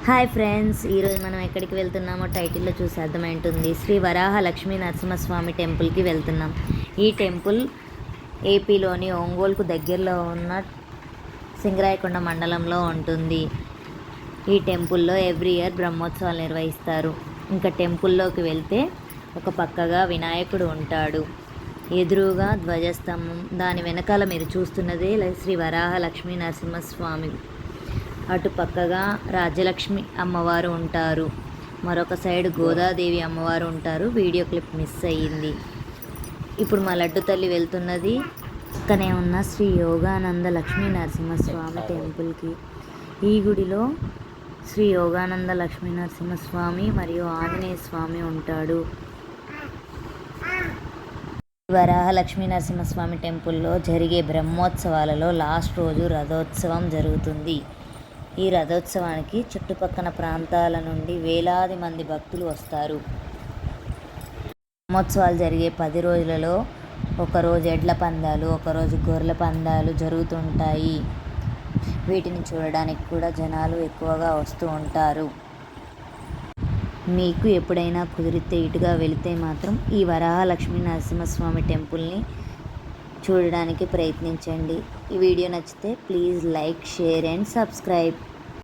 Hi friends, ఈరోజు మనం ఎక్కడికి వెళ్తున్నామో టైటిల్లో చూసి అర్థమైంటుంది. శ్రీ వరాహ లక్ష్మీ నరసింహస్వామి టెంపుల్కి వెళ్తున్నాం. ఈ టెంపుల్ ఏపీలోని ఒంగోలుకు దగ్గరలో ఉన్న సింగరాయకొండ మండలంలో ఉంటుంది. ఈ టెంపుల్లో ఎవ్రీ ఇయర్ బ్రహ్మోత్సవాలు నిర్వహిస్తారు. ఇంకా టెంపుల్లోకి వెళ్తే ఒక పక్కగా వినాయకుడు ఉంటాడు, ఎదురుగా ధ్వజస్తంభం, దాని వెనకాల మీరు చూస్తున్నదే శ్రీ వరాహ లక్ష్మీ నరసింహస్వామి. అటు పక్కగా రాజ్యలక్ష్మి అమ్మవారు ఉంటారు, మరొక సైడ్ గోదాదేవి అమ్మవారు ఉంటారు. వీడియో క్లిప్ మిస్ అయ్యింది. ఇప్పుడు మా లడ్డు తల్లి వెళ్తున్నది పక్కనే ఉన్న శ్రీ యోగానంద లక్ష్మీ నరసింహస్వామి టెంపుల్కి. ఈ గుడిలో శ్రీ యోగానంద లక్ష్మీ నరసింహస్వామి మరియు ఆంజనేయ స్వామి ఉంటాడు. వరాహ లక్ష్మీ నరసింహస్వామి టెంపుల్లో జరిగే బ్రహ్మోత్సవాలలో లాస్ట్ రోజు రథోత్సవం జరుగుతుంది. ఈ రథోత్సవానికి చుట్టుపక్కల ప్రాంతాల నుండి వేలాది మంది భక్తులు వస్తారు. బ్రహ్మోత్సవాలు జరిగే 10 రోజులలో ఒకరోజు ఎడ్ల పందాలు, ఒకరోజు గొర్రెల పందాలు జరుగుతుంటాయి. వీటిని చూడడానికి కూడా జనాలు ఎక్కువగా వస్తూ ఉంటారు. మీకు ఎప్పుడైనా కుదిరితే ఇటుగా వెళితే మాత్రం ఈ వరాహ లక్ష్మీ నరసింహస్వామి టెంపుల్ని చూడడానికి ప్రయత్నించండి. ఈ వీడియో నచ్చితే please like, share and subscribe.